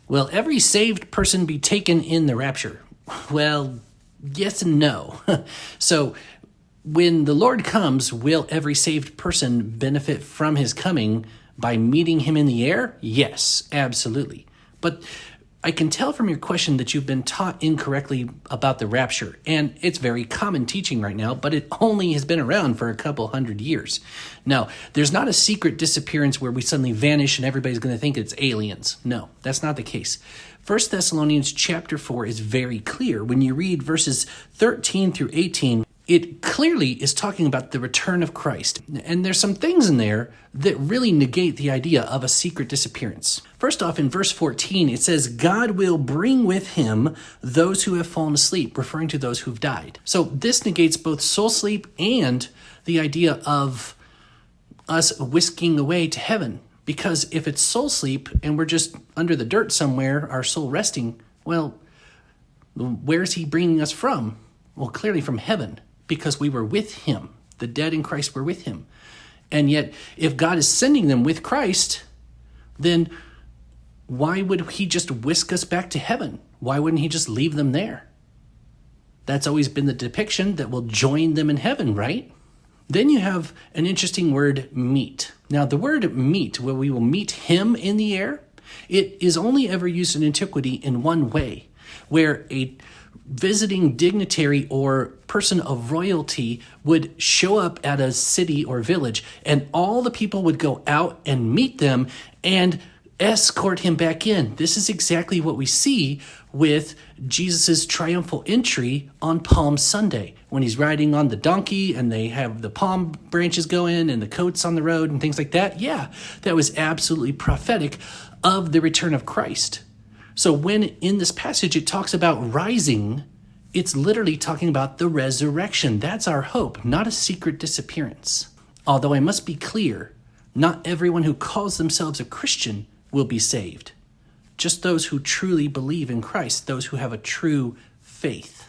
Will every saved person be taken in the rapture? Well, yes and no. So when the Lord comes, will every saved person benefit from his coming by meeting him in the air? Yes, absolutely. But I can tell from your question that you've been taught incorrectly about the rapture, and it's very common teaching right now, but it only has been around for a couple hundred years. Now, there's not a secret disappearance where we suddenly vanish and everybody's going to think it's aliens. No, that's not the case. 1 Thessalonians chapter 4 is very clear. When you read verses 13 through 18, it clearly is talking about the return of Christ. And there's some things in there that really negate the idea of a secret disappearance. First off, in verse 14, it says, God will bring with him those who have fallen asleep, referring to those who've died. So this negates both soul sleep and the idea of us whisking away to heaven. Because if it's soul sleep and we're just under the dirt somewhere, our soul resting, well, where's he bringing us from? Well, clearly from heaven, because we were with him. The dead in Christ were with him. And yet, if God is sending them with Christ, then why would he just whisk us back to heaven? Why wouldn't he just leave them there? That's always been the depiction, that we'll join them in heaven, right? Then you have an interesting word, meet. Now, the word meet, where we will meet him in the air, it is only ever used in antiquity in one way, where a visiting dignitary or person of royalty would show up at a city or village, and all the people would go out and meet them and escort him back in. This is exactly what we see with Jesus's triumphal entry on Palm Sunday, when he's riding on the donkey and they have the palm branches going and the coats on the road and things like that. Yeah, that was absolutely prophetic of the return of Christ. So when in this passage it talks about rising, it's literally talking about the resurrection. That's our hope, not a secret disappearance. Although I must be clear, not everyone who calls themselves a Christian will be saved. Just those who truly believe in Christ, those who have a true faith.